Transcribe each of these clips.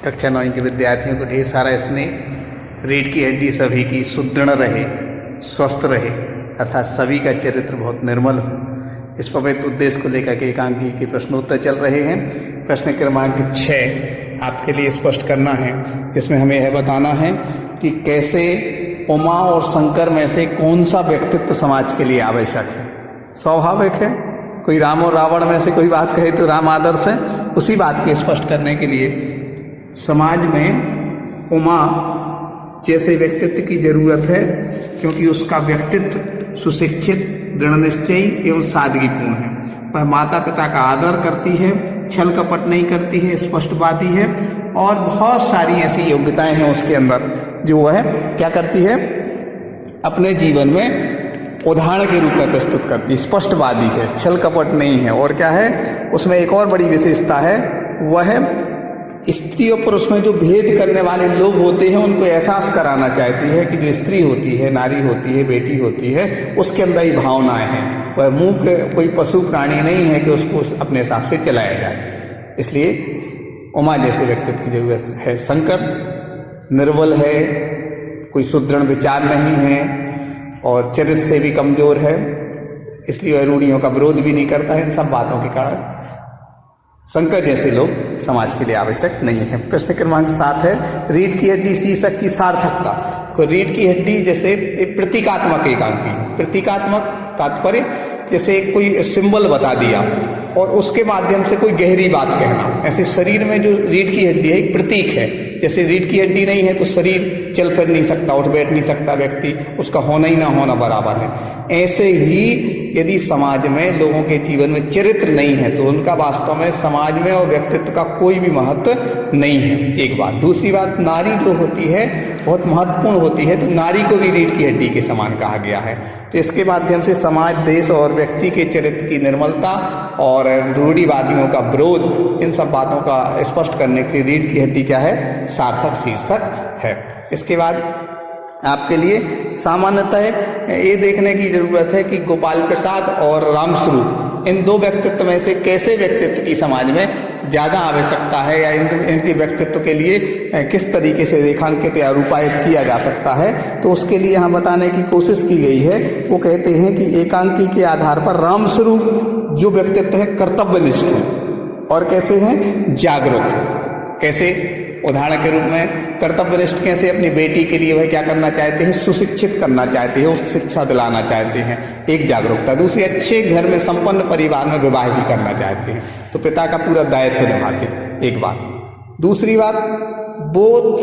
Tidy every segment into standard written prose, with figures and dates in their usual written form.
कक्षा 9 के विद्यार्थियों को ढेर सारा स्नेह। रीढ़ की हड्डी सभी की सुदृढ़ रहे, स्वस्थ रहे, अर्थात सभी का चरित्र बहुत निर्मल हो। इस पवित्र उद्देश्य को लेकर के एकांकी के प्रश्नोत्तर चल रहे हैं। प्रश्न क्रमांक 6 आपके लिए स्पष्ट करना है। इसमें हमें यह बताना है कि कैसे उमा और शंकर में से कौन सा व्यक्तित्व समाज के लिए आवश्यक है। स्वाभाविक है, कोई राम और रावण में से कोई बात कहे तो राम आदर्श है। उसी बात को स्पष्ट करने के लिए समाज में उमा जैसे व्यक्तित्व की जरूरत है, क्योंकि उसका व्यक्तित्व सुशिक्षित, दृढ़ निश्चयी एवं सादगीपूर्ण है। वह माता पिता का आदर करती है, छल कपट नहीं करती है, स्पष्टवादी है और बहुत सारी ऐसी योग्यताएं हैं उसके अंदर जो वह क्या करती है, अपने जीवन में उदाहरण के रूप में प्रस्तुत करती है। स्पष्टवादी है, छल कपट नहीं है। और क्या है उसमें एक और बड़ी विशेषता है, वह स्त्री और पुरुष में जो भेद करने वाले लोग होते हैं उनको एहसास कराना चाहती है कि जो स्त्री होती है, नारी होती है, बेटी होती है, उसके अंदर ही भावनाएं हैं। वह मुँह के कोई पशु प्राणी नहीं है कि उसको अपने हिसाब से चलाया जाए। इसलिए उमा जैसे व्यक्तित्व की जरूरत है। शंकर निर्बल है, कोई सुदृढ़ विचार नहीं है और चरित्र से भी कमजोर है, इसलिए वह रूढ़ियों का विरोध भी नहीं करता है। इन सब बातों के कारण शंकर जैसे लोग समाज के लिए आवश्यक नहीं है। प्रश्न क्रमांक 7 है, रीढ़ की हड्डी शीर्षक की सार्थकता। तो रीढ़ की हड्डी जैसे एक प्रतीकात्मक एकांकी है। प्रतीकात्मक तात्पर्य जैसे कोई सिंबल बता दिया और उसके माध्यम से कोई गहरी बात कहना। ऐसे शरीर में जो रीढ़ की हड्डी है एक प्रतीक है। जैसे रीढ़ की हड्डी नहीं है तो शरीर चल फिर नहीं सकता, उठ बैठ नहीं सकता व्यक्ति, उसका होना ही ना होना बराबर है। ऐसे ही यदि समाज में लोगों के जीवन में चरित्र नहीं है तो उनका वास्तव में समाज में और व्यक्तित्व का कोई भी महत्व नहीं है। एक बात। दूसरी बात, नारी जो होती है बहुत महत्वपूर्ण होती है, तो नारी को भी रीढ़ की हड्डी के समान कहा गया है। तो इसके माध्यम से समाज, देश और व्यक्ति के चरित्र की निर्मलता और रूढ़िवादियों का विरोध, इन सब बातों का स्पष्ट करने के लिए रीढ़ की हड्डी क्या है, सार्थक शीर्षक है। इसके बाद आपके लिए सामान्यतः ये देखने की जरूरत है कि गोपाल प्रसाद और रामस्वरूप, इन दो व्यक्तित्व में से कैसे व्यक्तित्व की समाज में ज़्यादा आवश्यकता है या इनके व्यक्तित्व के लिए किस तरीके से रेखांकित या रूपायित किया जा सकता है। तो उसके लिए यहाँ बताने की कोशिश की गई है। वो कहते हैं कि एकांकी के आधार पर रामस्वरूप जो व्यक्तित्व है कर्तव्यनिष्ठ है और कैसे हैं, जागरूक है। कैसे, उदाहरण के रूप में कर्तव्यनिष्ठ कैसे, अपनी बेटी के लिए वह क्या करना चाहते हैं, सुशिक्षित करना चाहते हैं, उस शिक्षा दिलाना चाहते हैं, एक जागरूकता। दूसरी, अच्छे घर में संपन्न परिवार में विवाह भी करना चाहते हैं, तो पिता का पूरा दायित्व निभाते हैं, एक बात। दूसरी बात, वो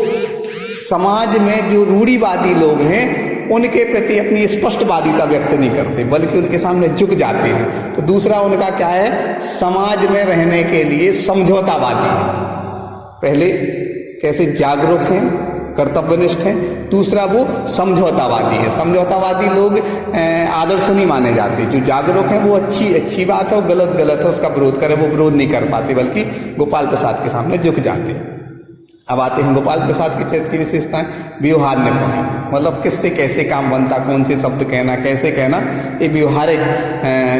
समाज में जो रूढ़िवादी लोग हैं उनके प्रति अपनी स्पष्टवादिता व्यक्त नहीं करते, बल्कि उनके सामने झुक जाते हैं। तो दूसरा उनका क्या है, समाज में रहने के लिए समझौतावादी है। पहले कैसे जागरूक हैं, कर्तव्यनिष्ठ हैं। दूसरा वो समझौतावादी है। समझौतावादी लोग आदर्श नहीं माने जाते। जो जागरूक हैं वो अच्छी बात है और गलत है उसका विरोध करें, वो विरोध नहीं कर पाते, बल्कि गोपाल प्रसाद के सामने झुक जाते हैं। अब आते हैं गोपाल प्रसाद के चरित्र की विशेषताएं। व्यवहार निपुण है, मतलब किससे कैसे काम बनता, कौन से शब्द कहना, कैसे कहना, ये व्यवहारिक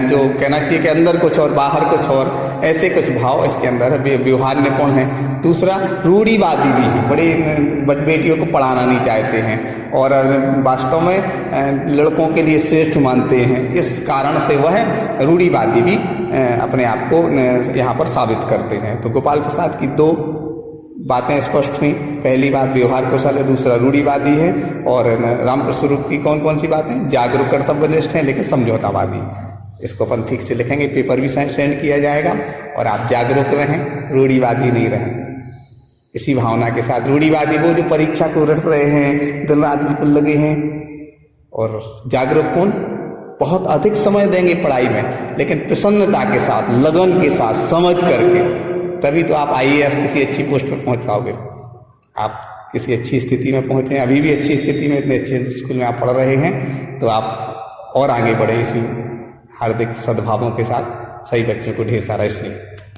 जो कहना चाहिए कि अंदर कुछ और बाहर कुछ और, ऐसे कुछ भाव इसके अंदर है। व्यवहार निपुण है। दूसरा, रूढ़िवादी भी है, बड़े बेटियों को पढ़ाना नहीं चाहते हैं और वास्तव में लड़कों के लिए श्रेष्ठ मानते हैं। इस कारण से वह रूढ़िवादी भी अपने आप को यहाँ पर साबित करते हैं। तो गोपाल प्रसाद की दो बातें स्पष्ट हुई। पहली बात व्यवहार कुशल है, दूसरा रूढ़िवादी है। और रामस्वरूप की कौन कौन सी बातें, जागरूक, कर्तव्यनिष्ठ हैं लेकिन समझौतावादी। इसको अपन ठीक से लिखेंगे, पेपर भी सेंड किया जाएगा। और आप जागरूक रहें, रूढ़िवादी नहीं रहें। इसी भावना के साथ, रूढ़िवादी वो जो परीक्षा को रट रहे हैं, दिन रात बिल्कुल लगे हैं, और जागरूक कौन, बहुत अधिक समय देंगे पढ़ाई में लेकिन प्रसन्नता के साथ, लगन के साथ, समझ करके, तभी तो आप IAS किसी अच्छी पोस्ट पर पहुंच पाओगे। आप किसी अच्छी स्थिति में पहुंचे, अभी भी अच्छी स्थिति में, इतने अच्छे स्कूल में आप पढ़ रहे हैं, तो आप और आगे बढ़े इसी हार्दिक सद्भावों के साथ। सही बच्चों को ढेर सारा स्नेह।